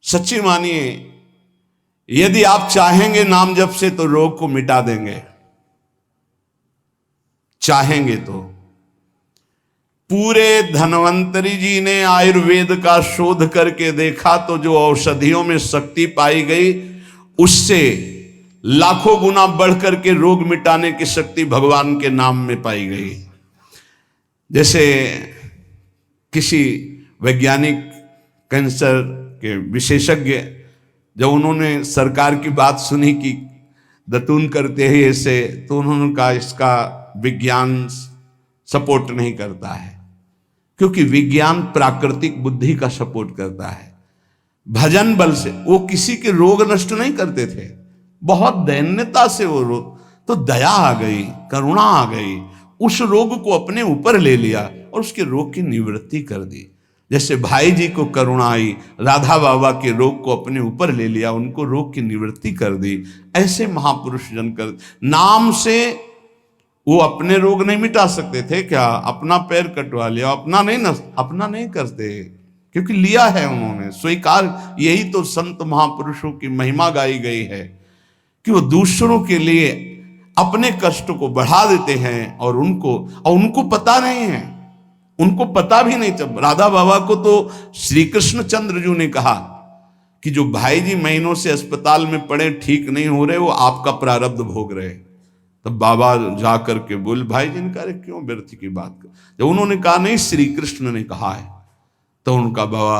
सच्ची मानिए, यदि आप चाहेंगे नाम जप से तो रोग को मिटा देंगे, चाहेंगे तो। पूरे धन्वंतरी जी ने आयुर्वेद का शोध करके देखा तो जो औषधियों में शक्ति पाई गई उससे लाखों गुना बढ़कर के रोग मिटाने की शक्ति भगवान के नाम में पाई गई। जैसे किसी वैज्ञानिक कैंसर के विशेषज्ञ जब उन्होंने सरकार की बात सुनी कि दतून करते हैं ऐसे, तो उन्होंने कहा इसका विज्ञान सपोर्ट नहीं करता है, क्योंकि विज्ञान प्राकृतिक बुद्धि का सपोर्ट करता है। भजन बल से वो किसी के रोग नष्ट नहीं करते थे, बहुत दैन्यता से वो रोग, तो दया आ गई, करुणा आ गई, उस रोग को अपने ऊपर ले लिया और उसके रोग की निवृत्ति कर दी। जैसे भाई जी को करुणा आई, राधा बाबा के रोग को अपने ऊपर ले लिया, उनको रोग की निवृत्ति कर दी। ऐसे महापुरुष जन कर नाम से वो अपने रोग नहीं मिटा सकते थे क्या? अपना पैर कटवा लिया, अपना नहीं करते, क्योंकि लिया है उन्होंने स्वीकार। यही तो संत महापुरुषों की महिमा गाई गई है कि वो दूसरों के लिए अपने कष्ट को बढ़ा देते हैं और उनको पता नहीं है, उनको पता भी नहीं चल। राधा बाबा को तो श्री कृष्ण चंद्र जी ने कहा कि जो भाई जी महीनों से अस्पताल में पड़े, ठीक नहीं हो रहे, वो आपका प्रारब्ध भोग रहे। तब बाबा जाकर के बोले, भाई जी ने कहा क्यों व्यर्थ की बात कर। जब उन्होंने कहा नहीं श्री कृष्ण ने कहा है, तो उनका बाबा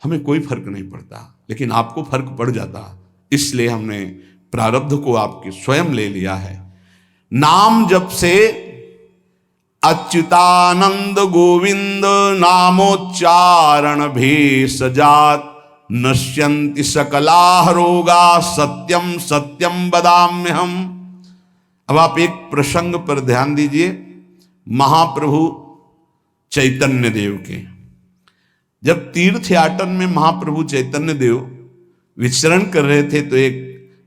हमें कोई फर्क नहीं पड़ता, लेकिन आपको फर्क पड़ जाता, इसलिए हमने प्रारब्ध को आपके स्वयं ले लिया है। नाम जप से अच्युतानंद गोविंद नामोच्चारण भेषजात नश्यन्ति सकला रोगा सत्यम सत्यम वदाम्यहम्। अब आप एक प्रसंग पर ध्यान दीजिए, महाप्रभु चैतन्य देव के जब तीर्थ याटन में महाप्रभु चैतन्य देव विचरण कर रहे थे तो एक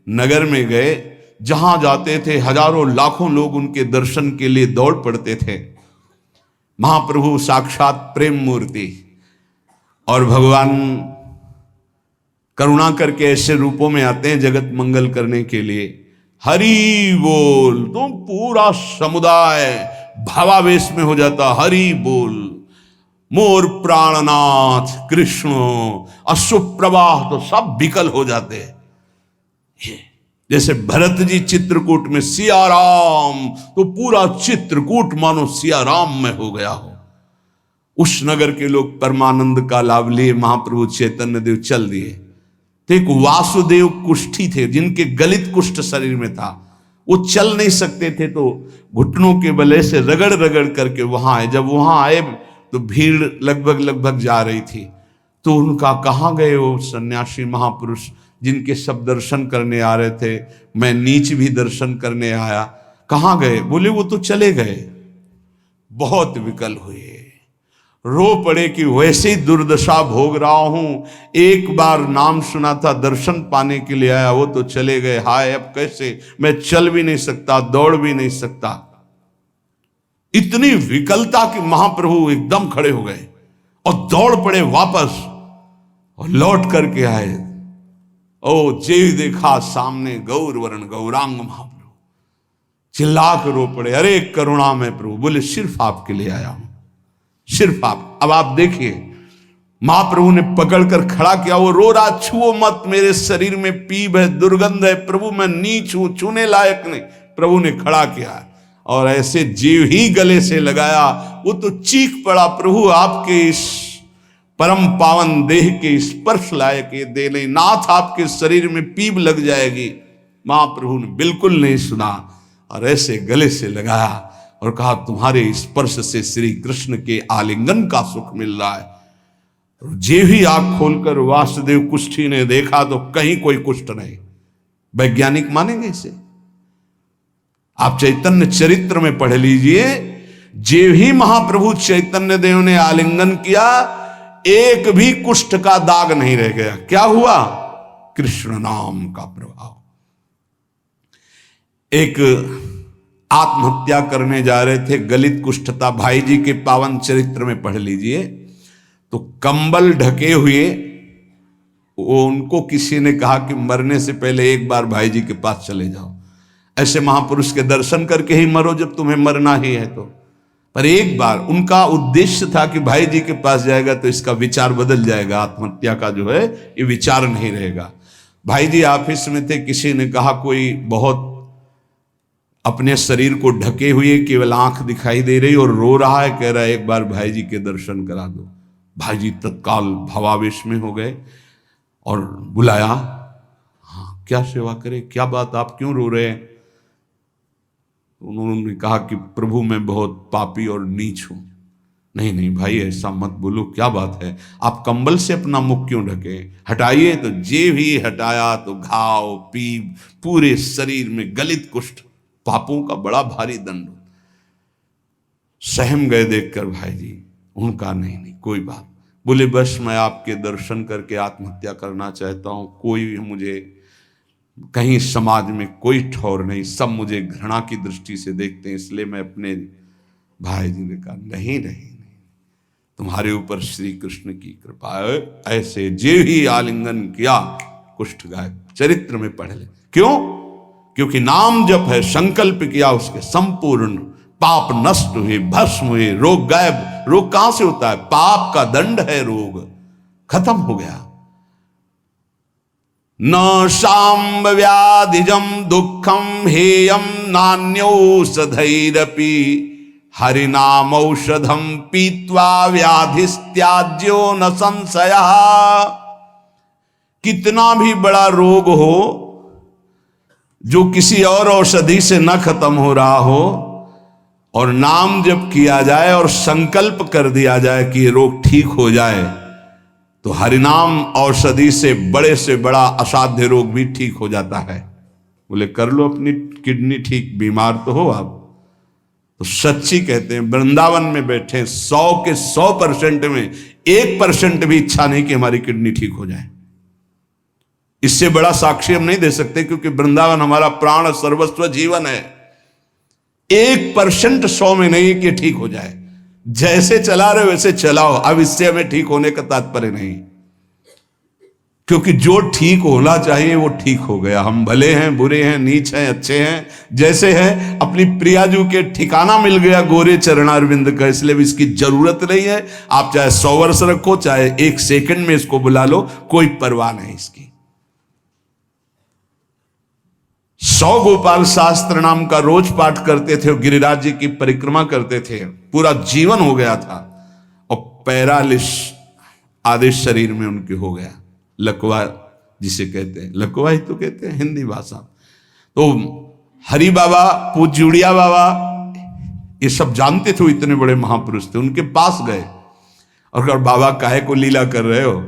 नगर में गए, जहां जाते थे हजारों लाखों लोग उनके दर्शन के लिए दौड़ पड़ते थे। महाप्रभु साक्षात प्रेम मूर्ति, और भगवान करुणा करके ऐसे रूपों में आते हैं जगत मंगल करने के लिए। हरि बोल, तो पूरा समुदाय भावावेश में हो जाता, हरि बोल, मोर प्राणनाथ कृष्ण, अश्रुप्रवाह तो सब विकल हो जाते। जैसे भरत जी चित्रकूट में सिया राम, तो पूरा चित्रकूट मानो सिया राम में हो गया हो। उस नगर के लोग परमानंद का लाभ लिए, महाप्रभु चैतन्य देव चल दिए। तो एक वासुदेव कुष्ठी थे जिनके गलित कुष्ठ शरीर में था, वो चल नहीं सकते थे, तो घुटनों के बले से रगड़ रगड़ करके वहां आए। जब वहां आए तो भीड़ लगभग जा रही थी, तो उनका कहाँ गए वो सन्यासी महापुरुष जिनके सब दर्शन करने आ रहे थे, मैं नीच भी दर्शन करने आया, कहाँ गए? बोले वो तो चले गए। बहुत विकल हुए, रो पड़े कि वैसे ही दुर्दशा भोग रहा हूं, एक बार नाम सुना था, दर्शन पाने के लिए आया, वो तो चले गए, हाय अब कैसे, मैं चल भी नहीं सकता, दौड़ भी नहीं सकता। इतनी विकलता कि महाप्रभु एकदम खड़े हो गए और दौड़ पड़े वापस और लौट करके आए। ओ जे देखा सामने गौर वर्ण गौरांग महाप्रभु, चिल्ला कर रो पड़े, अरे करुणा में प्रभु। बोले सिर्फ आपके लिए आया हूं, सिर्फ आप। अब आप देखिए, महाप्रभु ने पकड़कर खड़ा किया, वो रो रहा, छुओ मत, मेरे शरीर में पीप है, दुर्गंध है, प्रभु मैं नीच हूं, छूने लायक नहीं। प्रभु ने खड़ा किया और ऐसे जीव ही गले से लगाया, वो तो चीख पड़ा, प्रभु आपके इस परम पावन देह के स्पर्श लायक ये दे नहीं, नाथ आपके शरीर में पीप लग जाएगी। महाप्रभु ने बिल्कुल नहीं सुना और ऐसे गले से लगाया और कहा, तुम्हारे स्पर्श से श्री कृष्ण के आलिंगन का सुख मिल रहा है। जे ही आंख खोलकर वासुदेव कुष्ठी ने देखा तो कहीं कोई कुष्ठ नहीं। वैज्ञानिक मानेंगे इसे? आप चैतन्य चरित्र में पढ़ लीजिए, जे ही महाप्रभु चैतन्य देव ने आलिंगन किया, एक भी कुष्ठ का दाग नहीं रह गया। क्या हुआ? कृष्ण नाम का प्रभाव। एक आत्महत्या करने जा रहे थे, गलित कुष्ठ था, भाई जी के पावन चरित्र में पढ़ लीजिए। तो कंबल ढके हुए वो उनको किसी ने कहा कि मरने से पहले एक बार भाई जी के पास चले जाओ, ऐसे महापुरुष के दर्शन करके ही मरो जब तुम्हें मरना ही है तो। पर एक बार उनका उद्देश्य था कि भाई जी के पास जाएगा तो इसका विचार बदल जाएगा, आत्महत्या का जो है ये विचार नहीं रहेगा। भाई जी ऑफिस में थे, किसी ने कहा कोई बहुत अपने शरीर को ढके हुए केवल आंख दिखाई दे रही और रो रहा है, कह रहा है एक बार भाई जी के दर्शन करा दो। भाई जी तत्काल भावावेश में हो गए और बुलाया, हाँ क्या सेवा करे, क्या बात, आप क्यों रो रहे हैं? उन्होंने कहा कि प्रभु मैं बहुत पापी और नीच हूं। नहीं नहीं भाई ऐसा मत बोलो, क्या बात है, आप कंबल से अपना मुख क्यों ढके, हटाइए। तो जे भी हटाया तो घाव पीप पूरे शरीर में, गलित कुष्ठ, पापों का बड़ा भारी दंड। सहम गए देखकर भाई जी। उनका नहीं नहीं कोई बात, बोले बस मैं आपके दर्शन करके आत्महत्या करना चाहता हूं, कोई मुझे कहीं समाज में कोई ठौर नहीं, सब मुझे घृणा की दृष्टि से देखते हैं, इसलिए मैं अपने। भाई जी ने कहा नहीं नहीं नहीं, तुम्हारे ऊपर श्री कृष्ण की कृपा है, ऐसे जे ही आलिंगन किया कुष्ठ गायब। चरित्र में पढ़ ले, क्यों? क्योंकि नाम जप है, संकल्प किया उसके, संपूर्ण पाप नष्ट हुए, भस्म हुए, रोग गायब। रोग कहां से होता है? पाप का दंड है रोग, खत्म हो गया। न शाम्ब व्याधिजम दुखम हेयम नान्यौषधैरपि हरिनाम औषधम पीत्वा व्याधिस्त्याज्यो न संशय। कितना भी बड़ा रोग हो जो किसी और औषधि से न खत्म हो रहा हो और नाम जब किया जाए और संकल्प कर दिया जाए कि ये रोग ठीक हो जाए, तो हरिनाम औषधि से बड़ा असाध्य रोग भी ठीक हो जाता है। बोले कर लो अपनी किडनी ठीक, बीमार तो हो आप। तो सच्ची कहते हैं, वृंदावन में बैठे 100 के 100% में 1% भी इच्छा नहीं कि हमारी किडनी ठीक हो जाए। इससे बड़ा साक्षी हम नहीं दे सकते, क्योंकि वृंदावन हमारा प्राण सर्वस्व जीवन है। 1% 100 में नहीं कि ठीक हो जाए, जैसे चला रहे वैसे चलाओ। अब इससे हमें ठीक होने का तात्पर्य नहीं, क्योंकि जो ठीक होना चाहिए वो ठीक हो गया। हम भले हैं, बुरे हैं, नीच हैं, अच्छे हैं, जैसे हैं। अपनी प्रियाजू के ठिकाना मिल गया गोरे चरणारविंद का, इसलिए भी इसकी जरूरत नहीं है। आप चाहे 100 वर्ष रखो, चाहे 1 सेकंड में इसको बुला लो, कोई परवाह नहीं इसकी। 100 गोपाल शास्त्र नाम का रोज पाठ करते थे, गिरिराज जी की परिक्रमा करते थे, पूरा जीवन हो गया था। और पैरालिस आदेश शरीर में उनके हो गया, लकवा जिसे कहते हैं, लकवा ही तो कहते हैं हिंदी भाषा। तो हरि बाबा, पूज्य उड़िया बाबा, ये सब जानते थे, इतने बड़े महापुरुष थे। उनके पास गए और कहा बाबा काहे को लीला कर रहे हो,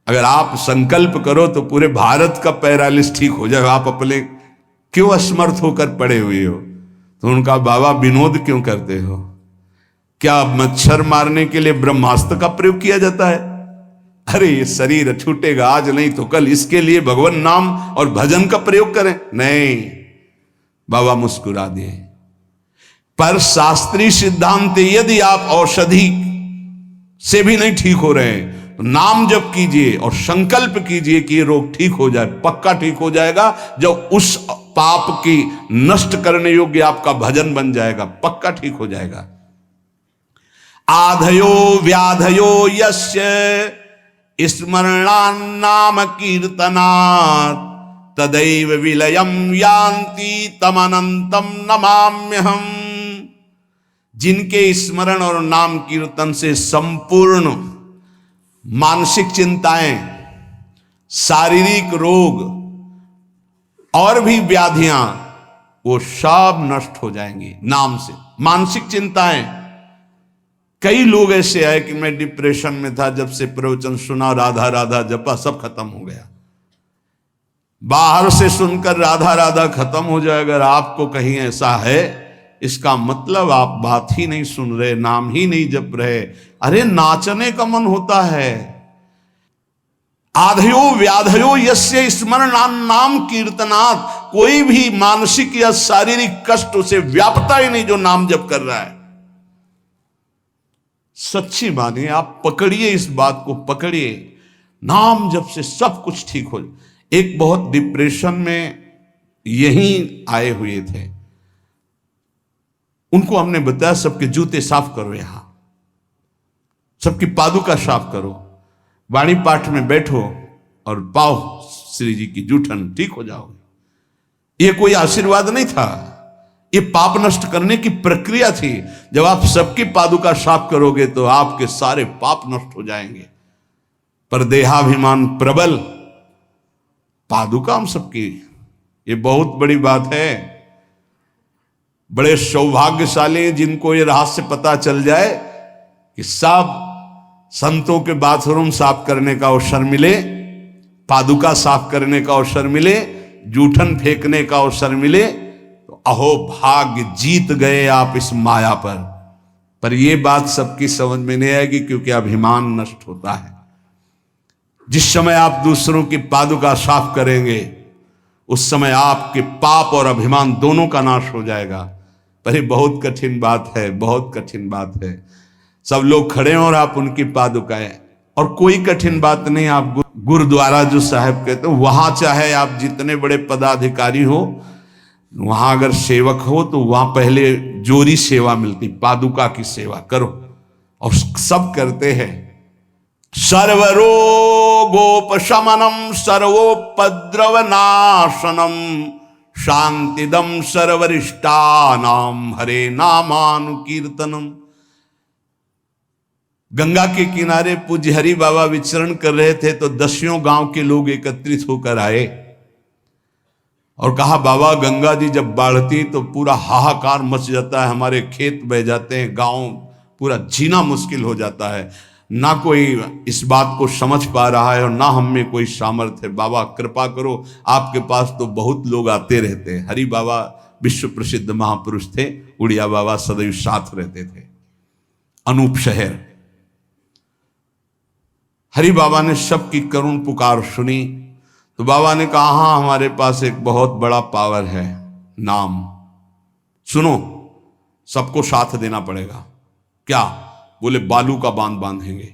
अगर आप संकल्प करो तो पूरे भारत का पैरालिस ठीक हो जाए, आप अपने क्यों असमर्थ होकर पड़े हुए हो? तो उनका बाबा विनोद क्यों करते हो? क्या मच्छर मारने के लिए ब्रह्मास्त्र का प्रयोग किया जाता है? अरे ये शरीर छूटेगा आज नहीं तो कल, इसके लिए भगवान नाम और भजन का प्रयोग करें। नहीं, बाबा मुस्कुरा दिए। पर शास्त्रीय सिद्धांत, यदि आप औषधि से भी नहीं ठीक हो रहे हैं तो नाम जप कीजिए और संकल्प कीजिए कि ये रोग ठीक हो जाए। पक्का ठीक हो जाएगा जब उस पाप की नष्ट करने योग्य आपका भजन बन जाएगा, पक्का ठीक हो जाएगा। आधयो व्याधयो यस्य स्मरणान्नाम कीर्तनात् तदैव विलयम यान्ति तमनंतम नमाम्यहम्। जिनके स्मरण और नाम कीर्तन से संपूर्ण मानसिक चिंताएं, शारीरिक रोग और भी व्याधियां, वो सब नष्ट हो जाएंगी नाम से। मानसिक चिंताएं, कई लोग ऐसे आए कि मैं डिप्रेशन में था, जब से प्रवचन सुना, राधा राधा जपा, सब खत्म हो गया। बाहर से सुनकर राधा राधा खत्म हो जाए, अगर आपको कहीं ऐसा है, इसका मतलब आप बात ही नहीं सुन रहे, नाम ही नहीं जप रहे। अरे नाचने का मन होता है। आधयो व्याधयो यस्य स्मरणान्नाम कीर्तनात्, कोई भी मानसिक या शारीरिक कष्ट उसे व्यापता ही नहीं जो नाम जप कर रहा है। सच्ची मानिए, आप पकड़िए, इस बात को पकड़िए। नाम जप से सब कुछ ठीक हो जाए। एक बहुत डिप्रेशन में यहीं आए हुए थे, उनको हमने बताया सबके जूते साफ करो, यहां सबकी पादुका साफ करो, वाणी पाठ में बैठो और पाओ श्री जी की जूठन, ठीक हो जाओगे। ये कोई आशीर्वाद नहीं था, ये पाप नष्ट करने की प्रक्रिया थी। जब आप सबकी पादुका साफ करोगे तो आपके सारे पाप नष्ट हो जाएंगे। पर देहाभिमान प्रबल, पादुका हम सबकी, ये बहुत बड़ी बात है। बड़े सौभाग्यशाली जिनको ये रहस्य पता चल जाए कि सब संतों के बाथरूम साफ करने का अवसर मिले, पादुका साफ करने का अवसर मिले, जूठन फेंकने का अवसर मिले, तो अहो भाग्य, जीत गए आप इस माया पर यह बात सबकी समझ में नहीं आएगी, क्योंकि अभिमान नष्ट होता है। जिस समय आप दूसरों की पादुका साफ करेंगे उस समय आपके पाप और अभिमान दोनों का नाश हो जाएगा। पर ये बहुत कठिन बात है, बहुत कठिन बात है। सब लोग खड़े हैं और आप उनकी पादुकाएं, और कोई कठिन बात नहीं। आप गुरुद्वारा जो साहब कहते हो, वहां चाहे आप जितने बड़े पदाधिकारी हो, वहां अगर सेवक हो तो वहां पहले जोरी सेवा मिलती, पादुका की सेवा करो, और सब करते हैं। सर्वरोगोपशमनम सर्वोपद्रव नाशनम शांतिदम सर्वरिष्टानाम हरे नामानुकीर्तनम। गंगा के किनारे पूज्य हरि बाबा विचरण कर रहे थे तो 10 गांव के लोग एकत्रित होकर आए और कहा, बाबा गंगा जी जब बढ़ती तो पूरा हाहाकार मच जाता है, हमारे खेत बह जाते हैं, गांव पूरा जीना मुश्किल हो जाता है। ना कोई इस बात को समझ पा रहा है और ना हम में कोई सामर्थ्य है। बाबा कृपा करो, आपके पास तो बहुत लोग आते रहते हैं। हरि बाबा विश्व प्रसिद्ध महापुरुष थे, उड़िया बाबा सदैव साथ रहते थे। अनूप शहर, हरि बाबा ने सबकी करुण पुकार सुनी तो बाबा ने कहा, हाँ हमारे पास एक बहुत बड़ा पावर है, नाम। सुनो, सबको साथ देना पड़ेगा। क्या? बोले बालू का बांध बांधेंगे।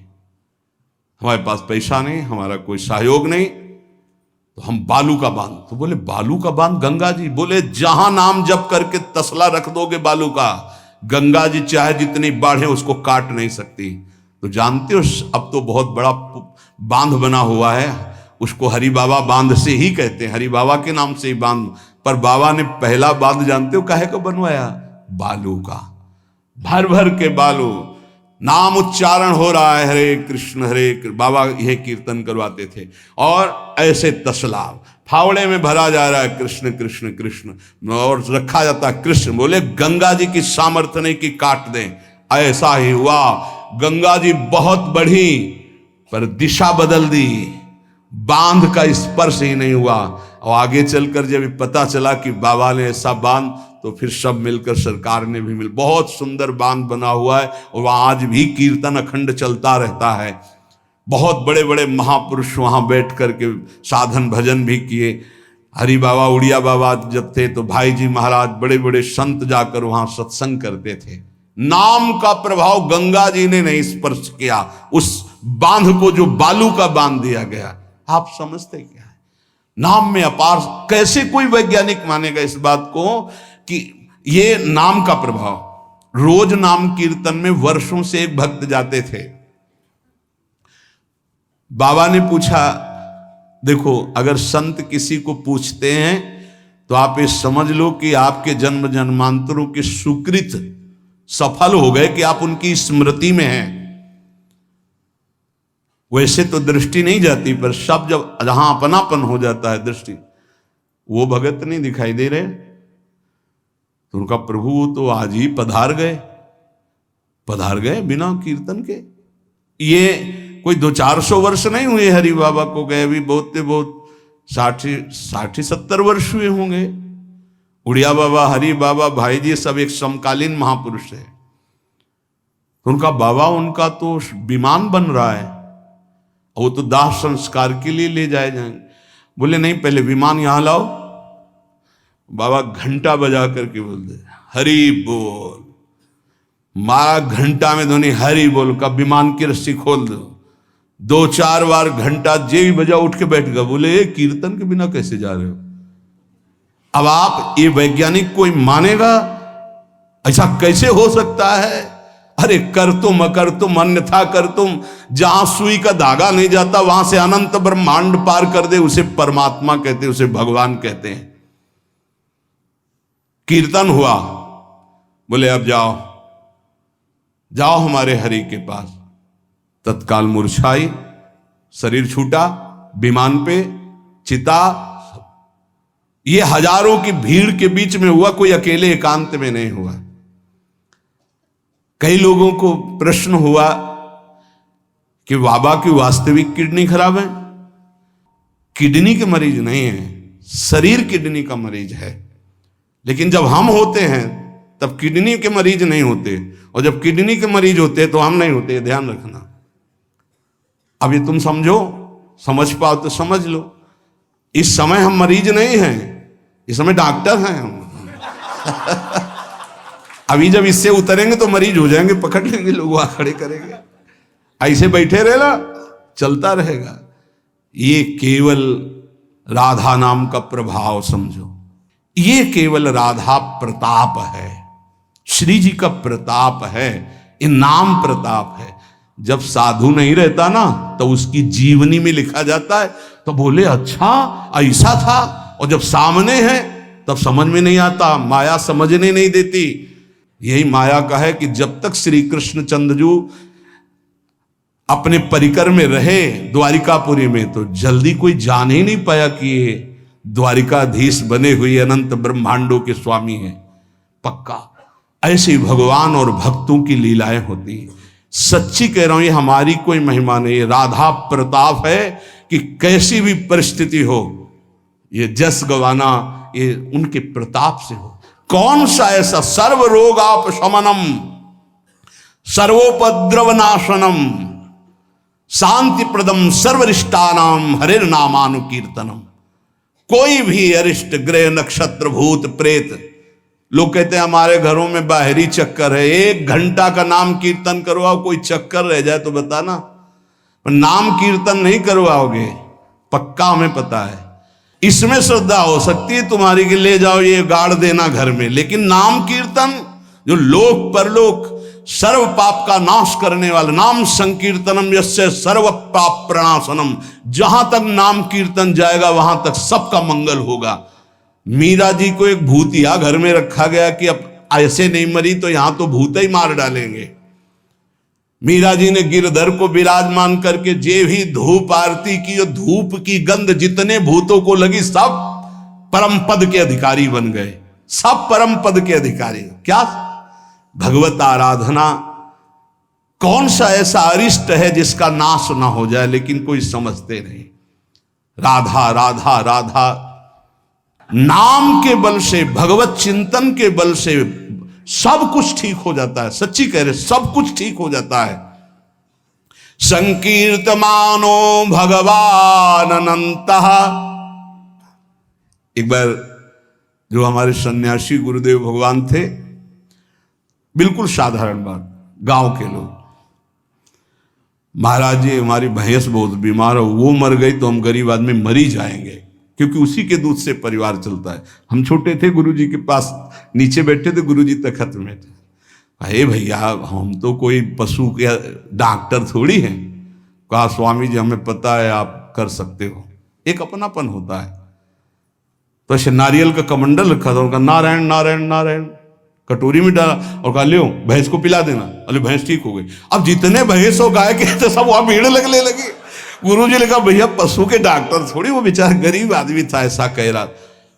हमारे पास पैसा नहीं, हमारा कोई सहयोग नहीं, तो हम बालू का बांध। तो बोले बालू का बांध गंगा जी? बोले जहां नाम जप करके तसला रख दोगे बालू का, गंगा जी चाहे जितनी बाढ़े उसको काट नहीं सकती। तो जानते हो अब तो बहुत बड़ा बांध बना हुआ है, उसको हरि बाबा बांध से ही कहते हैं, हरि बाबा के नाम से ही बांध। पर बाबा ने पहला बांध जानते हो काहे को बनवाया? बालू का, भर भर के बालू, नाम उच्चारण हो रहा है, हरे कृष्ण हरे कृष्ण, बाबा यह कीर्तन करवाते थे। और ऐसे तसला फावड़े में भरा जा रहा है कृष्ण कृष्ण कृष्ण, और रखा जाता कृष्ण। बोले गंगा जी की सामर्थ्य नहीं कि काट दें। ऐसा ही हुआ, गंगा जी बहुत बढ़ी पर दिशा बदल दी, बांध का स्पर्श ही नहीं हुआ। और आगे चलकर जब पता चला कि बाबा ने ऐसा बांध, तो फिर सब मिलकर सरकार ने भी बहुत सुंदर बांध बना हुआ है, और वहां आज भी कीर्तन अखंड चलता रहता है। बहुत बड़े बड़े महापुरुष वहां बैठ करके साधन भजन भी किए। हरि बाबा, उड़िया बाबा जब थे तो भाई जी महाराज, बड़े बड़े संत जाकर वहां सत्संग करते थे। नाम का प्रभाव गंगा जी ने नहीं स्पर्श किया, उस बांध को जो बालू का बांध दिया गया। आप समझते क्या है? नाम में अपार। कैसे कोई वैज्ञानिक मानेगा इस बात को कि ये नाम का प्रभाव। रोज नाम कीर्तन में वर्षों से एक भक्त जाते थे। बाबा ने पूछा, देखो अगर संत किसी को पूछते हैं तो आप ये समझ लो कि आपके जन्म जन्मांतरों के सुकृत सफल हो गए कि आप उनकी स्मृति में हैं। वैसे तो दृष्टि नहीं जाती, पर सब जब जहां अपनापन हो जाता है दृष्टि, वो भगत नहीं दिखाई दे रहे, तो उनका प्रभु तो आज ही पधार गए बिना कीर्तन के। ये कोई 200-400 वर्ष नहीं हुए हरि बाबा को गए, भी बहुत 60-70 वर्ष हुए होंगे। उड़िया बाबा, हरि बाबा, भाई जी सब एक समकालीन महापुरुष है। उनका बाबा, उनका तो विमान बन रहा है, वो तो दाह संस्कार के लिए ले जाए जाएंगे। बोले नहीं, पहले विमान यहां लाओ। बाबा घंटा बजा करके बोलते, हरि बोल। मारा घंटा में ध्वनि हरि बोल का, विमान की रस्सी खोल दो। 2-4 बार घंटा जे भी बजा उठ के बैठ गया, बोले ये कीर्तन के बिना कैसे जा रहे हो? अब आप ये वैज्ञानिक कोई मानेगा? ऐसा कैसे हो सकता है? अरे कर तुम अकर तुम अन्यथा कर तुम, जहां सुई का धागा नहीं जाता वहां से अनंत ब्रह्मांड पार कर दे, उसे परमात्मा कहते हैं, उसे भगवान कहते हैं। कीर्तन हुआ, बोले अब जाओ जाओ हमारे हरि के पास। तत्काल मूर्छाई, शरीर छूटा, विमान पे चिता। ये हजारों की भीड़ के बीच में हुआ, कोई अकेले एकांत में नहीं हुआ। कई लोगों को प्रश्न हुआ कि बाबा की वास्तविक किडनी खराब है। किडनी के मरीज नहीं है, शरीर किडनी का मरीज है। लेकिन जब हम होते हैं तब किडनी के मरीज नहीं होते, और जब किडनी के मरीज होते तो हम नहीं होते, ध्यान रखना। अब ये तुम समझो, समझ पाओ तो समझ लो। इस समय हम मरीज नहीं हैं, इस समय डॉक्टर हैं हम। अभी जब इससे उतरेंगे तो मरीज हो जाएंगे, पकड़ लेंगे लोग, वहां खड़े करेंगे। ऐसे बैठे रहना, चलता रहेगा। ये केवल राधा नाम का प्रभाव समझो, ये केवल राधा प्रताप है, श्री जी का प्रताप है, ये नाम प्रताप है। जब साधु नहीं रहता ना तो उसकी जीवनी में लिखा जाता है, तो बोले अच्छा ऐसा था, और जब सामने है तब समझ में नहीं आता, माया समझने नहीं देती। यही माया का है कि जब तक श्री कृष्ण चंद्रजू अपने परिकर में रहे द्वारिकापुरी में, तो जल्दी कोई जान ही नहीं पाया कि ये द्वारिकाधीश बने हुए अनंत ब्रह्मांडों के स्वामी हैं। पक्का ऐसे भगवान और भक्तों की लीलाएं होती हैं। सच्ची कह रहा हूं, ये हमारी कोई महिमा नहीं, ये राधा प्रताप है कि कैसी भी परिस्थिति हो, ये जस गवाना ये उनके प्रताप से हो। कौन सा ऐसा सर्व रोगापशमनम सर्वोपद्रव नाशनम शांति प्रदम सर्वरिष्टानाम हरिर नामानुकीर्तनम। कोई भी अरिष्ट ग्रह नक्षत्र भूत प्रेत, लोग कहते हैं हमारे घरों में बाहरी चक्कर है, 1 घंटा का नाम कीर्तन करवाओ, कोई चक्कर रह जाए तो बताना। पर नाम कीर्तन नहीं करवाओगे, पक्का हमें पता है। इसमें श्रद्धा हो सकती है तुम्हारी कि ले जाओ ये गाड़ देना घर में, लेकिन नाम कीर्तन जो लोक परलोक सर्व पाप का नाश करने वाला, नाम संकीर्तनम यस्य सर्व पाप प्रणाशनम, जहां तक नाम कीर्तन जाएगा वहां तक सबका मंगल होगा। मीरा जी को एक भूतिया घर में रखा गया कि अब ऐसे नहीं मरी तो यहां तो भूत ही मार डालेंगे। मीरा जी ने गिरधर को विराजमान करके जे भी धूप आरती की, और धूप की गंध जितने भूतों को लगी सब परम पद के अधिकारी बन गए, सब परम पद के अधिकारी। क्या भगवत आराधना, कौन सा ऐसा अरिष्ट है जिसका नाश ना हो जाए, लेकिन कोई समझते नहीं। राधा राधा राधा नाम के बल से, भगवत चिंतन के बल से सब कुछ ठीक हो जाता है। सच्ची कह रहे, सब कुछ ठीक हो जाता है। संकीर्तमानो भगवान अनंतः। एक बार जो हमारे सन्यासी गुरुदेव भगवान थे, बिल्कुल साधारण बात, गांव के लोग, महाराज जी हमारी भैंस बहुत बीमार हो, वो मर गई तो हम गरीब आदमी मरी जाएंगे, क्योंकि उसी के दूध से परिवार चलता है। हम छोटे थे, गुरुजी के पास नीचे बैठे थे, गुरुजी तखत में थे। अरे भैया हम तो कोई पशु के डॉक्टर थोड़ी हैं। कहा स्वामी जी हमें पता है आप कर सकते हो। एक अपनापन होता है। तो ऐसे नारियल का कमंडल रखा था, उनका नारायण नारायण नारायण कटोरी में डाला और कहा लो भैंस को पिला देना। अरे भैंस ठीक हो गई। अब जितने भैंस और गाय के थे सब वहां भीड़ लगने लगी। गुरुजी ने कहा भैया पशु के डॉक्टर थोड़ी, वो बेचारा गरीब आदमी था, ऐसा कह रहा।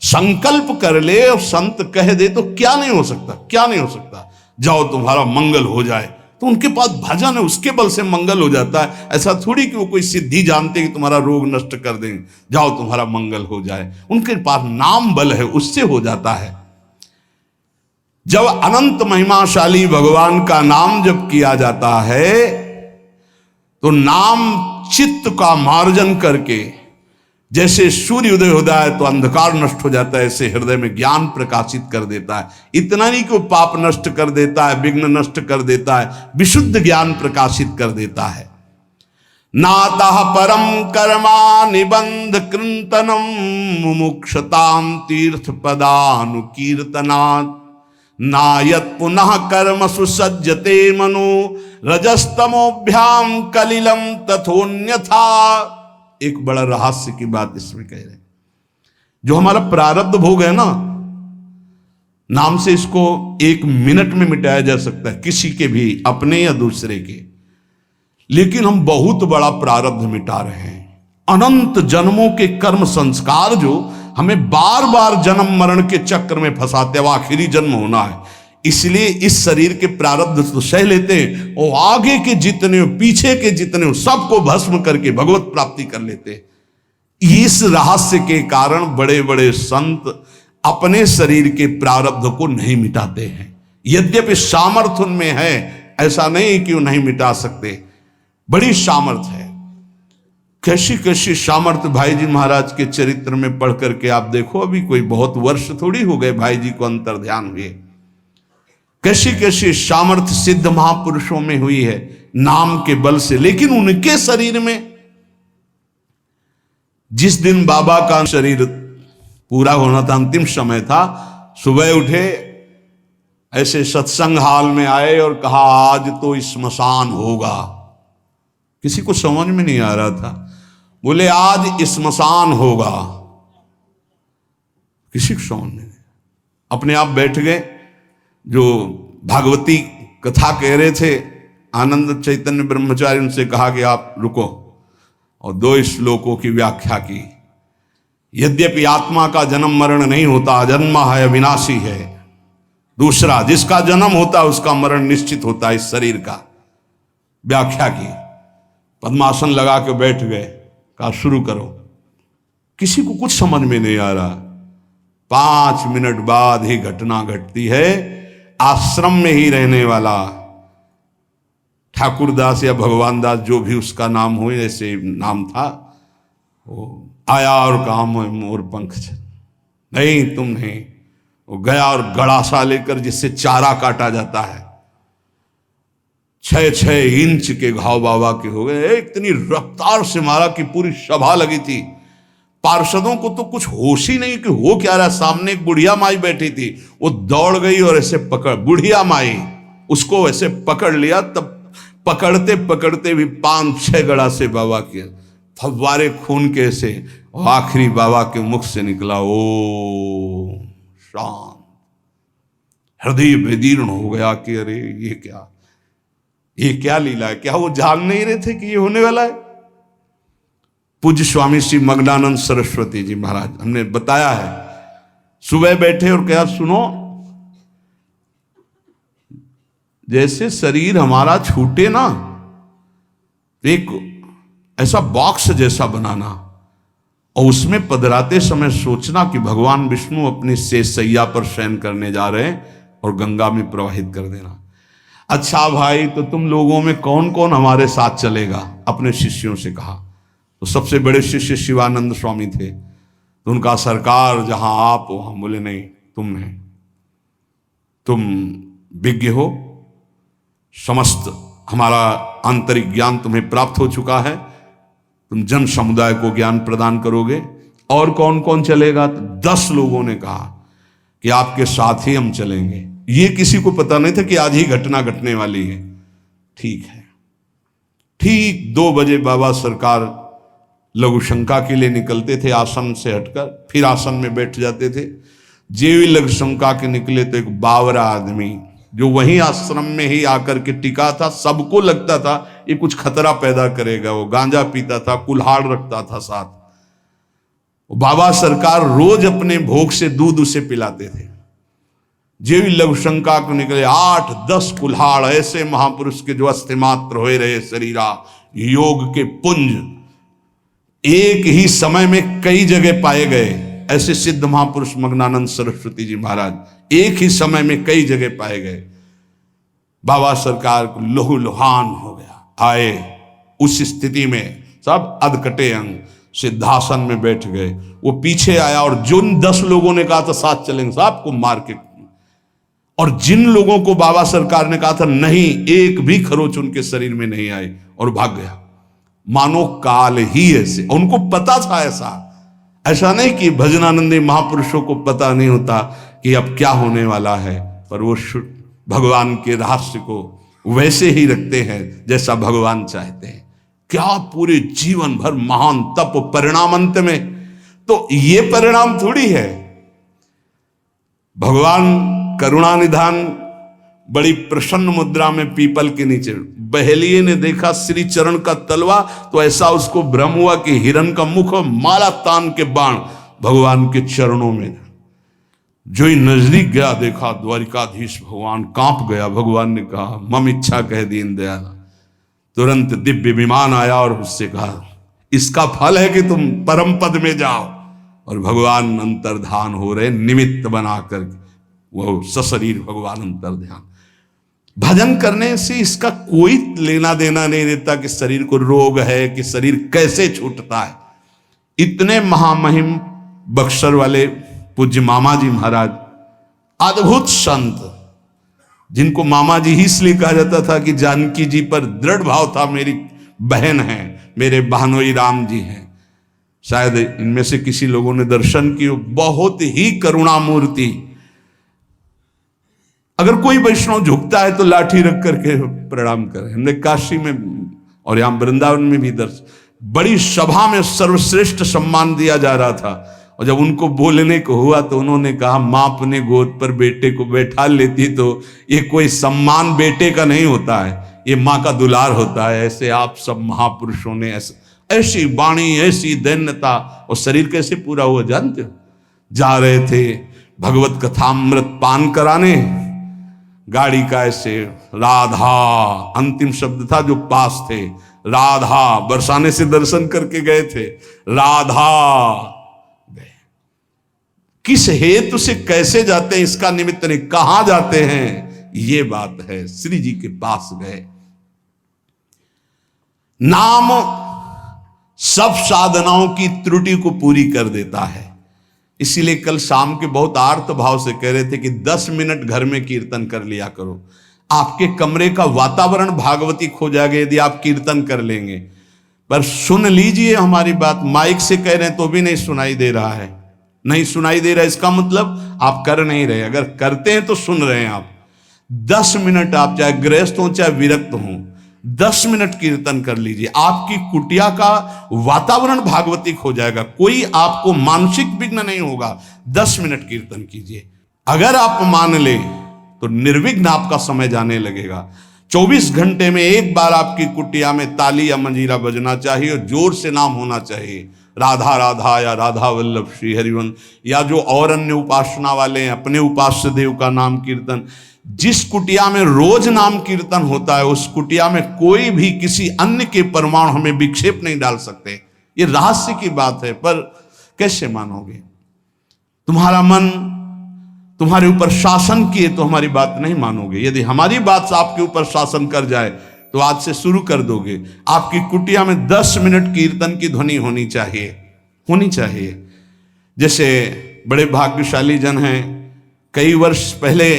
संकल्प कर ले और संत कह दे तो क्या नहीं हो सकता, क्या नहीं हो सकता। जाओ तुम्हारा मंगल हो जाए, तो उनके पास भजन है, उसके बल से मंगल हो जाता है। ऐसा थोड़ी कि वो कोई सिद्धि जानते कि तुम्हारा रोग नष्ट कर देंगे, जाओ तुम्हारा मंगल हो जाए। उनके पास नाम बल है, उससे हो जाता है। जब अनंत महिमाशाली भगवान का नाम जब किया जाता है तो नाम चित्त का मार्जन करके, जैसे सूर्य उदय होता है तो अंधकार नष्ट हो जाता है, ऐसे हृदय में ज्ञान प्रकाशित कर देता है। इतना नहीं कि वो पाप नष्ट कर देता है, विघ्न नष्ट कर देता है, विशुद्ध ज्ञान प्रकाशित कर देता है। नातः परम कर्मा निबंध कृंतनम मुमुक्षताम तीर्थ पदानुकीर्तनात् नायत पुनः कर्म सुसज्जते मनो रजस्तमोभ्याम कलिलम तथोन्यथा। एक बड़ा रहस्य की बात इसमें कह रहे हैं। जो हमारा प्रारब्ध भोग है ना, नाम से इसको 1 मिनट में मिटाया जा सकता है, किसी के भी, अपने या दूसरे के। लेकिन हम बहुत बड़ा प्रारब्ध मिटा रहे हैं। अनंत जन्मों के कर्म संस्कार जो हमें बार बार जन्म मरण के चक्र में फंसाते, अब आखिरी जन्म होना है, इसलिए इस शरीर के प्रारब्ध तो सह लेते हैं और आगे के जितने हो, पीछे के जितने हो, सबको भस्म करके भगवत प्राप्ति कर लेते हैं। इस रहस्य के कारण बड़े बड़े संत अपने शरीर के प्रारब्ध को नहीं मिटाते हैं। यद्यपि सामर्थ्य उनमें है, ऐसा नहीं कि वो नहीं मिटा सकते, बड़ी सामर्थ्य है। कैसी कैसी सामर्थ्य भाई जी महाराज के चरित्र में पढ़ करके आप देखो। अभी कोई बहुत वर्ष थोड़ी हो गए भाई जी को अंतर ध्यान हुए। कैसी कैसी सामर्थ्य सिद्ध महापुरुषों में हुई है नाम के बल से। लेकिन उनके शरीर में, जिस दिन बाबा का शरीर पूरा होना था, अंतिम समय था, सुबह उठे, ऐसे सत्संग हाल में आए और कहा आज तो श्मशान होगा। किसी को समझ में नहीं आ रहा था, बोले आज श्मशान होगा। किसी को समझ में नहीं, अपने आप बैठ गए। जो भागवती कथा कह रहे थे आनंद चैतन्य ब्रह्मचारी, उनसे कहा कि आप रुको, और 2 श्लोकों की व्याख्या की। यद्यपि आत्मा का जन्म मरण नहीं होता, अजन्मा है, अविनाशी है। दूसरा, जिसका जन्म होता है उसका मरण निश्चित होता है, इस शरीर का। व्याख्या की, पद्मासन लगा के बैठ गए, कहा शुरू करो। किसी को कुछ समझ में नहीं आ रहा। 5 मिनट बाद ही घटना घटती है। आश्रम में ही रहने वाला ठाकुरदास या भगवान दास, जो भी उसका नाम हो, ऐसे नाम था, वो आया और कहा मोर पंख नहीं, तुम नहीं। वो गया और गड़ासा लेकर, जिससे चारा काटा जाता है, 6-6 इंच के घाव बाबा के हो गए। इतनी रफ्तार से मारा कि पूरी सभा लगी थी। पार्षदों को तो कुछ होश ही नहीं कि हो क्या रहा। सामने एक बुढ़िया माई बैठी थी, वो दौड़ गई और ऐसे पकड़, बुढ़िया माई उसको ऐसे पकड़ लिया। तब पकड़ते पकड़ते भी 5-6 गड़ा से बाबा के फव्वारे खून के ऐसे, और आखिरी बाबा के मुख से निकला ओ शांत। हृदय विदीर्ण हो गया कि अरे ये क्या लीला है। क्या वो जान नहीं रहे थे कि ये होने वाला है। पूज्य स्वामी श्री मग्नानंद सरस्वती जी महाराज, हमने बताया है, सुबह बैठे और कहा सुनो, जैसे शरीर हमारा छूटे ना, एक ऐसा बॉक्स जैसा बनाना, और उसमें पधराते समय सोचना कि भगवान विष्णु अपनी शेष सैया पर शयन करने जा रहे हैं, और गंगा में प्रवाहित कर देना। अच्छा भाई, तो तुम लोगों में कौन कौन हमारे साथ चलेगा? अपने शिष्यों से कहा। तो सबसे बड़े शिष्य शिवानंद स्वामी थे। तो उनका सरकार जहां आप वहां, बोले नहीं, तुम नहीं, तुम विज्ञ हो, समस्त हमारा आंतरिक ज्ञान तुम्हें प्राप्त हो चुका है, तुम जन समुदाय को ज्ञान प्रदान करोगे। और कौन कौन चलेगा? तो 10 लोगों ने कहा कि आपके साथ ही हम चलेंगे। ये किसी को पता नहीं था कि आज ही घटना घटने वाली है। ठीक है। ठीक 2 बजे बाबा सरकार लघु शंका के लिए निकलते थे, आसन से हटकर, फिर आसन में बैठ जाते थे। जेवी लघु शंका के निकले तो एक बावरा आदमी जो वहीं आश्रम में ही आकर के टिका था, सबको लगता था ये कुछ खतरा पैदा करेगा। वो गांजा पीता था, कुल्हाड़ रखता था साथ। बाबा सरकार रोज अपने भोग से दूध उसे पिलाते थे। जेवी लघु शंका को निकले 8-10 कुल्हाड़, ऐसे महापुरुष के जो अस्थिमात्र हो रहे शरीरा, योग के पुंज एक ही समय में कई जगह पाए गए। ऐसे सिद्ध महापुरुष मग्नानंद सरस्वती जी महाराज एक ही समय में कई जगह पाए गए। बाबा सरकार को लहू लुहान हो गया। आए उस स्थिति में सब अधकटे अंग सिद्धासन में बैठ गए। वो पीछे आया और जिन 10 लोगों ने कहा था साथ चलेंगे, साहब को मार के, और जिन लोगों को बाबा सरकार ने कहा था नहीं, एक भी खरोच उनके शरीर में नहीं आई, और भाग गया। मानो काल ही ऐसे। उनको पता था ऐसा नहीं कि भजनानंदी महापुरुषों को पता नहीं होता कि अब क्या होने वाला है, पर वो भगवान के रहस्य को वैसे ही रखते हैं जैसा भगवान चाहते हैं। क्या पूरे जीवन भर महान तप, परिणाम अंत में तो ये परिणाम थोड़ी है। भगवान करुणा निधान बड़ी प्रसन्न मुद्रा में पीपल के नीचे, बहेलिए ने देखा श्री चरण का तलवा तो ऐसा उसको भ्रम हुआ कि हिरण का मुख माला तान के बाण भगवान के चरणों में। जो ही नजदीक गया देखा द्वारिकाधीश भगवान कांप गया। भगवान ने कहा मम इच्छा कह दीन दयाल। तुरंत दिव्य विमान आया और उससे कहा इसका फल है कि तुम परम पद में जाओ। और भगवान अंतर्धान हो रहे, निमित्त बनाकर वो सशरीर भगवान अंतर्ध्यान। भजन करने से इसका कोई लेना देना नहीं रहता कि शरीर को रोग है, कि शरीर कैसे छूटता है। इतने महामहिम बक्सर वाले पूज्य मामा जी महाराज, अद्भुत संत, जिनको मामा जी ही इसलिए कहा जाता था कि जानकी जी पर दृढ़ भाव था, मेरी बहन है, मेरे बहनोई राम जी हैं। शायद इनमें से किसी लोगों ने दर्शन किए, बहुत ही करुणामूर्ति। अगर कोई वैष्णव झुकता है तो लाठी रख करके प्रणाम करें। हमने काशी में और यहां वृंदावन में भी बड़ी सभा में सर्वश्रेष्ठ सम्मान दिया जा रहा था, और जब उनको बोलने को हुआ तो उन्होंने कहा मां अपने गोद पर बेटे को बैठा लेती तो ये कोई सम्मान बेटे का नहीं होता है, ये मां का दुलार होता है। ऐसे आप सब महापुरुषों ने ऐसी वाणी, ऐसी दैन्यता, और शरीर कैसे पूरा हुआ जानते हो। जा रहे थे भगवत कथामृत पान कराने, गाड़ी का ऐसे राधा अंतिम शब्द था जो पास थे, राधा बरसाने से दर्शन करके गए थे, राधा गए। किस हेतु से कैसे जाते हैं इसका निमित्त नहीं, कहां जाते हैं ये बात है। श्री जी के पास गए। नाम सब साधनाओं की त्रुटि को पूरी कर देता है। इसीलिए कल शाम के बहुत आर्त भाव से कह रहे थे कि 10 मिनट घर में कीर्तन कर लिया करो। आपके कमरे का वातावरण भागवतिक हो जाएगा यदि आप कीर्तन कर लेंगे। पर सुन लीजिए हमारी बात, माइक से कह रहे हैं तो भी नहीं सुनाई दे रहा है, नहीं सुनाई दे रहा है, इसका मतलब आप कर नहीं रहे। अगर करते हैं तो सुन रहे हैं आप। 10 मिनट आप चाहे गृहस्थ हो चाहे विरक्त हो, 10 मिनट कीर्तन कर लीजिए, आपकी कुटिया का वातावरण भागवतिक हो जाएगा, कोई आपको मानसिक विघ्न नहीं होगा। 10 मिनट कीर्तन कीजिए, अगर आप मान ले तो निर्विघ्न आपका समय जाने लगेगा। 24 घंटे में एक बार आपकी कुटिया में ताली या मंजीरा बजना चाहिए और जोर से नाम होना चाहिए, राधा राधा या राधा वल्लभ श्री हरिवंश, या जो और अन्य उपासना वाले हैं अपने उपास्य देव का नाम कीर्तन। जिस कुटिया में रोज नाम कीर्तन होता है उस कुटिया में कोई भी किसी अन्य के परमाणु हमें विक्षेप नहीं डाल सकते। ये रहस्य की बात है, पर कैसे मानोगे? तुम्हारा मन तुम्हारे ऊपर शासन किए तो हमारी बात नहीं मानोगे। यदि हमारी बात आपके ऊपर शासन कर जाए तो आज से शुरू कर दोगे। आपकी कुटिया में 10 मिनट कीर्तन की ध्वनि होनी चाहिए। जैसे बड़े भाग्यशाली जन हैं, कई वर्ष पहले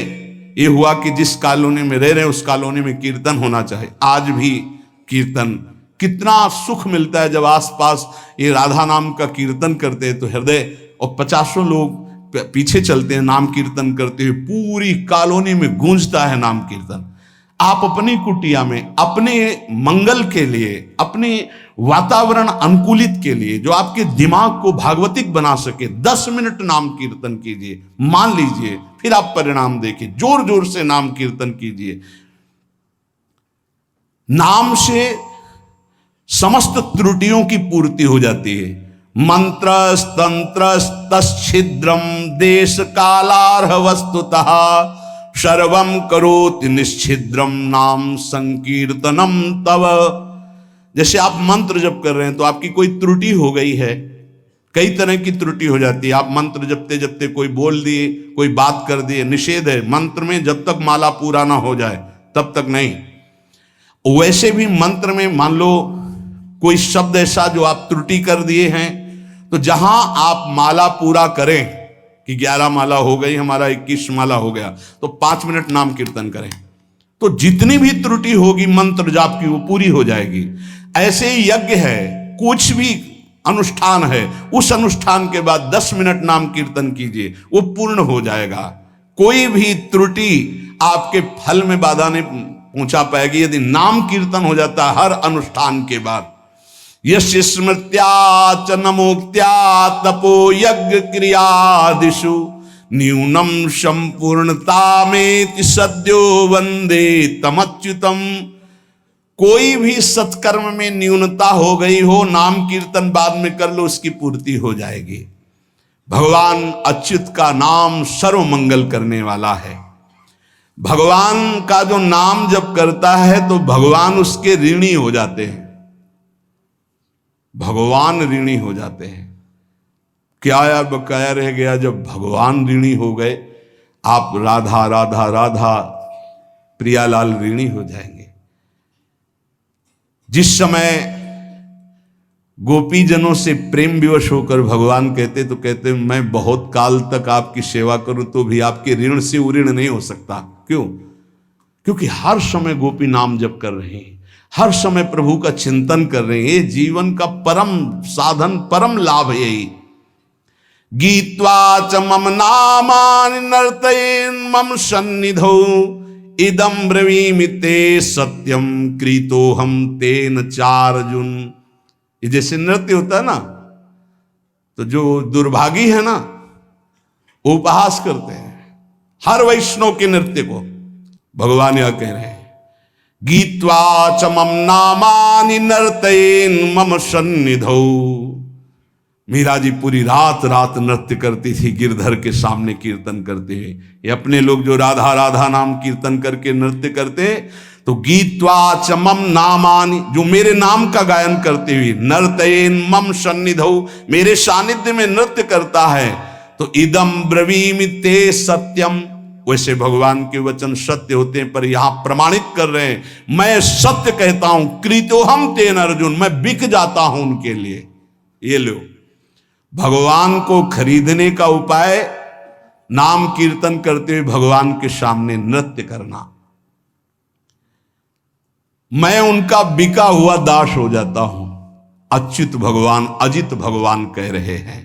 ये हुआ कि जिस कॉलोनी में रह रहे हैं उस कॉलोनी में कीर्तन होना चाहिए। आज भी कीर्तन, कितना सुख मिलता है जब आसपास ये राधा नाम का कीर्तन करते हैं तो हृदय, और 50 लोग पीछे चलते हैं नाम कीर्तन करते हुए, पूरी कॉलोनी में गूंजता है नाम कीर्तन। आप अपनी कुटिया में अपने मंगल के लिए, अपने वातावरण अनुकूलित के लिए, जो आपके दिमाग को भागवतिक बना सके, 10 मिनट नाम कीर्तन कीजिए, मान लीजिए, फिर आप परिणाम देखिए। जोर जोर से नाम कीर्तन कीजिए। नाम से समस्त त्रुटियों की पूर्ति हो जाती है। मंत्र तंत्र तच्छिद्रम देश कालार्ह वस्तुतः सर्वम करोति निश्चिद्रम नाम संकीर्तनम तव। जैसे आप मंत्र जप कर रहे हैं तो आपकी कोई त्रुटि हो गई है, कई तरह की त्रुटि हो जाती है। आप मंत्र जपते जपते कोई बोल दिए, कोई बात कर दिए, निषेध है मंत्र में, जब तक माला पूरा ना हो जाए तब तक नहीं। वैसे भी मंत्र में मान लो कोई शब्द ऐसा जो आप त्रुटि कर दिए हैं, तो जहां आप माला पूरा करें कि 11 माला हो गई, हमारा 21 माला हो गया, तो 5 मिनट नाम कीर्तन करें, तो जितनी भी त्रुटि होगी मंत्र जाप की वो पूरी हो जाएगी। ऐसे ही यज्ञ है, कुछ भी अनुष्ठान है, उस अनुष्ठान के बाद 10 मिनट नाम कीर्तन कीजिए, वो पूर्ण हो जाएगा। कोई भी त्रुटि आपके फल में बाधा नहीं पहुंचा पाएगी यदि नाम कीर्तन हो जाता है हर अनुष्ठान के बाद। यश स्मृत्या च नमोक्त्या तपो यज्ञ क्रियादिषु न्यूनम संपूर्णता में सद्यो वंदे तमच्युतम। कोई भी सत्कर्म में न्यूनता हो गई हो, नाम कीर्तन बाद में कर लो, उसकी पूर्ति हो जाएगी। भगवान अच्युत का नाम सर्व मंगल करने वाला है। भगवान का जो नाम जब करता है तो भगवान उसके ऋणी हो जाते हैं, भगवान ऋणी हो जाते हैं। क्या या बकाया रह गया जब भगवान ऋणी हो गए? आप राधा राधा राधा प्रियालाल ऋणी हो जाएंगे। जिस समय गोपीजनों से प्रेम विवश होकर भगवान कहते तो कहते मैं बहुत काल तक आपकी सेवा करूं तो भी आपके ऋण से उऋण नहीं हो सकता। क्यों? क्योंकि हर समय गोपी नाम जप कर रहे हैं, हर समय प्रभु का चिंतन कर रहे हैं। ये जीवन का परम साधन, परम लाभ है यही। गीत्वा च मम नामानि नर्तयेन् मम सन्निधौ इदं ब्रवीमि ते सत्यम कृतोहम तेन चार्जुन। ये जैसे नृत्य होता है ना, तो जो दुर्भागी है ना वो उपहास करते हैं हर वैष्णव के नृत्य को। भगवान यह कह रहे हैं गीत्वा च मम नामानि नर्तयेन् मम सन्निधौ। मीरा जी पूरी रात रात नृत्य करती थी गिरधर के सामने कीर्तन करते हुए। ये अपने लोग जो राधा राधा नाम कीर्तन करके नृत्य करते, तो गीत्वा च मम नामानि, जो मेरे नाम का गायन करते हुए, नर्तयेन् मम सन्निधौ, मेरे सानिध्य में नृत्य करता है, तो इदम ब्रवीमि ते सत्यम। वैसे भगवान के वचन सत्य होते हैं, पर यहां प्रमाणित कर रहे हैं मैं सत्य कहता हूं। कृतोहम तेन अर्जुन, मैं बिक जाता हूं उनके लिए। ये लो, भगवान को खरीदने का उपाय नाम कीर्तन करते हुए भगवान के सामने नृत्य करना। मैं उनका बिका हुआ दास हो जाता हूं। अच्युत भगवान, अजित भगवान कह रहे हैं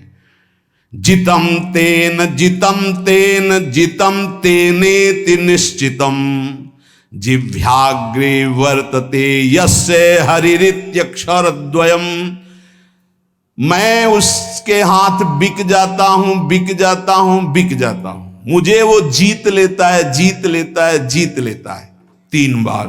जितम तेन जितम तेन जितम तेनेति निश्चितम जिह्वाग्रे वर्तते यस्य हरिरित्यक्षरद्वयम्। मैं उसके हाथ बिक जाता हूं, बिक जाता हूं, बिक जाता हूं। मुझे वो जीत लेता है, जीत लेता है, जीत लेता है 3 बार।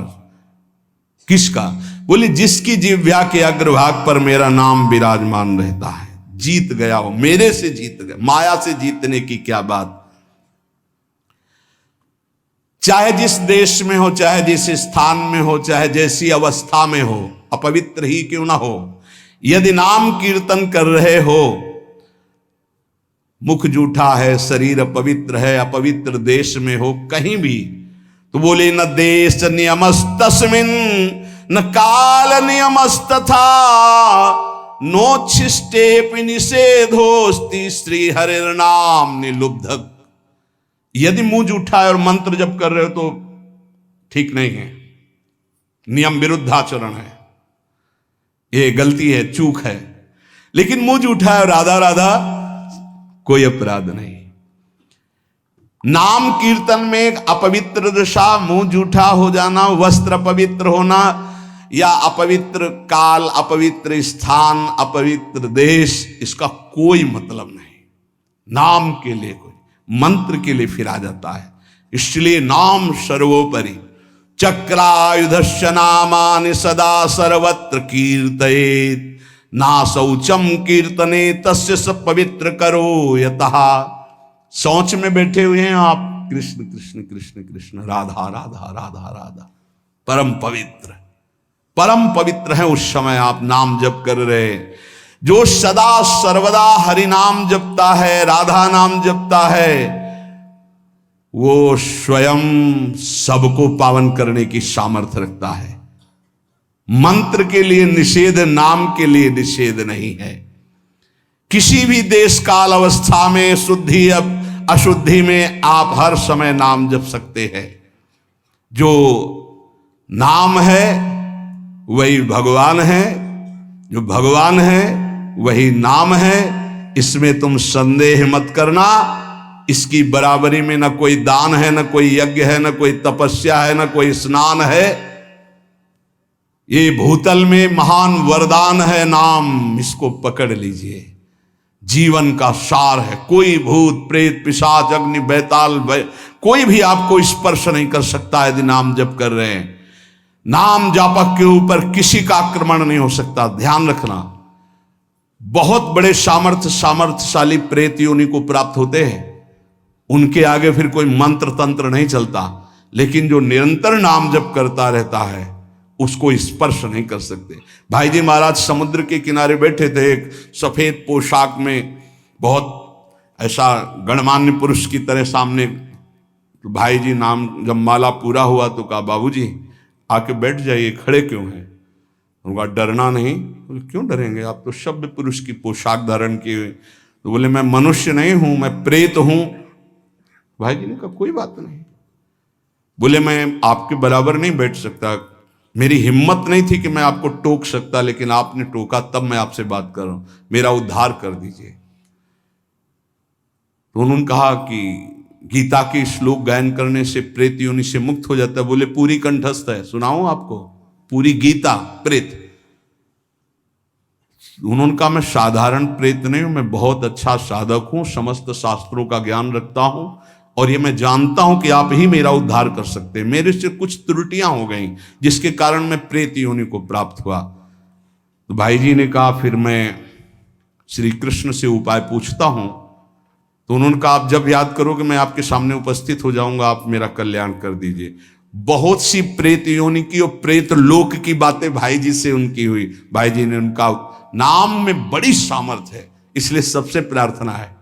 किसका? बोले जिसकी जिह्वा के अग्रभाग पर मेरा नाम विराजमान रहता है। जीत गया हो, मेरे से जीत गया। माया से जीतने की क्या बात। चाहे जिस देश में हो, चाहे जिस स्थान में हो, चाहे जैसी अवस्था में हो, अपवित्र ही क्यों ना हो, यदि नाम कीर्तन कर रहे हो, मुख जूठा है, शरीर अपवित्र है, अपवित्र देश में हो, कहीं भी, तो बोले न देश नियमस्तस्मिन् न काल नियमस्तथा नोच्छिष्टेपि निषेधोस्ति श्री हरिर्नाम निलुब्धक। यदि मुंह जूठा है और मंत्र जप कर रहे हो तो ठीक नहीं है, नियम विरुद्ध आचरण है, ये गलती है, चूक है। लेकिन मुंह जूठा है और राधा राधा, कोई अपराध नहीं। नाम कीर्तन में अपवित्र दशा, मुंह जूठा हो जाना, वस्त्र अपवित्र होना, या अपवित्र काल, अपवित्र स्थान, अपवित्र देश, इसका कोई मतलब नहीं। नाम के लिए, कोई मंत्र के लिए फिर आ जाता है। इसलिए नाम सर्वोपरि। चक्रायुधस्य नामानि सदा सर्वत्र कीर्तयेत् ना शौचम कीर्तने तस्य स पवित्र करो यतः। शौच में बैठे हुए हैं आप, कृष्ण कृष्ण कृष्ण कृष्ण, राधा राधा राधा राधा, परम पवित्र, परम पवित्र है। उस समय आप नाम जप कर रहे। जो सदा सर्वदा हरि नाम जपता है, राधा नाम जपता है, वो स्वयं सबको पावन करने की सामर्थ्य रखता है। मंत्र के लिए निषेध, नाम के लिए निषेध नहीं है। किसी भी देश काल अवस्था में, शुद्धि अशुद्धि में आप हर समय नाम जप सकते हैं। जो नाम है वही भगवान है, जो भगवान है वही नाम है, इसमें तुम संदेह मत करना। इसकी बराबरी में न कोई दान है, न कोई यज्ञ है, न कोई तपस्या है, न कोई स्नान है। ये भूतल में महान वरदान है नाम, इसको पकड़ लीजिए। जीवन का सार है। कोई भूत प्रेत पिशाच अग्नि बैताल कोई भी आपको स्पर्श नहीं कर सकता यदि नाम जप कर रहे हैं। नाम जापक के ऊपर किसी का आक्रमण नहीं हो सकता, ध्यान रखना। बहुत बड़े सामर्थ्यशाली प्रेत योनि को प्राप्त होते हैं, उनके आगे फिर कोई मंत्र तंत्र नहीं चलता, लेकिन जो निरंतर नाम जप करता रहता है उसको स्पर्श नहीं कर सकते। भाई जी महाराज समुद्र के किनारे बैठे थे, एक सफेद पोशाक में बहुत ऐसा गणमान्य पुरुष की तरह सामने। तो भाई जी नाम जब माला पूरा हुआ तो कहा बाबूजी आके बैठ जाइए, खड़े क्यों हैं? उनका डरना नहीं। बोले क्यों डरेंगे, आप तो सभ्य पुरुष की पोशाक धारण किए। तो बोले मैं मनुष्य नहीं हूं, मैं प्रेत हूं। भाई जी ने कहा कोई बात नहीं। बोले मैं आपके बराबर नहीं बैठ सकता, मेरी हिम्मत नहीं थी कि मैं आपको टोक सकता, लेकिन आपने टोका तब मैं आपसे बात कर रहा हूं, मेरा उद्धार कर दीजिए। तो उन्होंने कहा कि गीता के श्लोक गायन करने से प्रेत योनि से मुक्त हो जाता है। बोले पूरी कंठस्थ है, सुनाऊं आपको पूरी गीता प्रेत? उन्होंने कहा मैं साधारण प्रेत नहीं हूं, मैं बहुत अच्छा साधक हूं, समस्त शास्त्रों का ज्ञान रखता हूं, और ये मैं जानता हूं कि आप ही मेरा उद्धार कर सकते हैं। मेरे से कुछ त्रुटियां हो गई जिसके कारण मैं प्रेत योनि को प्राप्त हुआ। तो भाई जी ने कहा फिर मैं श्री कृष्ण से उपाय पूछता हूं। तो उन्होंने कहा आप जब याद करोगे मैं आपके सामने उपस्थित हो जाऊंगा, आप मेरा कल्याण कर दीजिए। बहुत सी प्रेत योनि की और प्रेत लोक की बातें भाई जी से उनकी हुई। भाई जी ने उनका नाम में बड़ी सामर्थ्य है, इसलिए सबसे प्रार्थना है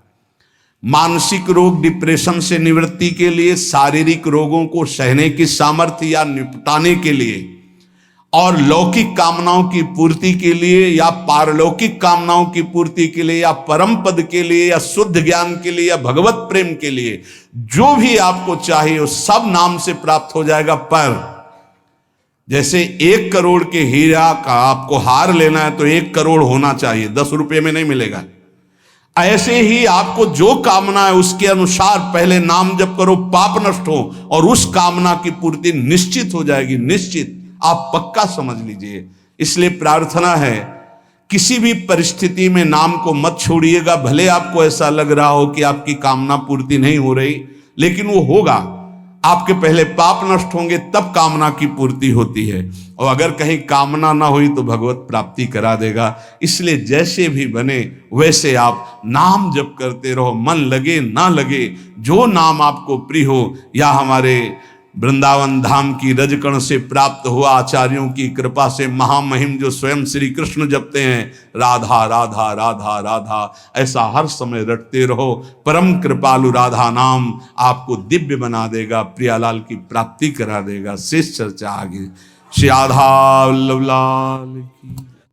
मानसिक रोग डिप्रेशन से निवृत्ति के लिए, शारीरिक रोगों को सहने की सामर्थ्य या निपटाने के लिए, और लौकिक कामनाओं की पूर्ति के लिए या पारलौकिक कामनाओं की पूर्ति के लिए या परम पद के लिए या शुद्ध ज्ञान के लिए या भगवत प्रेम के लिए, जो भी आपको चाहिए वो सब नाम से प्राप्त हो जाएगा। पर जैसे 1 करोड़ के हीरा का आपको हार लेना है तो 1 करोड़ होना चाहिए, 10 रुपये में नहीं मिलेगा। ऐसे ही आपको जो कामना है उसके अनुसार पहले नाम जप करो, पाप नष्ट हो और उस कामना की पूर्ति निश्चित हो जाएगी, निश्चित, आप पक्का समझ लीजिए। इसलिए प्रार्थना है किसी भी परिस्थिति में नाम को मत छोड़िएगा। भले आपको ऐसा लग रहा हो कि आपकी कामना पूर्ति नहीं हो रही, लेकिन वो होगा। आपके पहले पाप नष्ट होंगे तब कामना की पूर्ति होती है, और अगर कहीं कामना ना हुई तो भगवत प्राप्ति करा देगा। इसलिए जैसे भी बने वैसे आप नाम जप करते रहो, मन लगे ना लगे, जो नाम आपको प्रिय हो। या हमारे वृंदावन धाम की रजकण से प्राप्त हुआ आचार्यों की कृपा से महामहिम जो स्वयं श्री कृष्ण जपते हैं, राधा राधा राधा राधा, ऐसा हर समय रटते रहो। परम कृपालु राधा नाम आपको दिव्य बना देगा, प्रियालाल की प्राप्ति करा देगा। शेष चर्चा आगे। श्री राधा वल्लभ लाल की।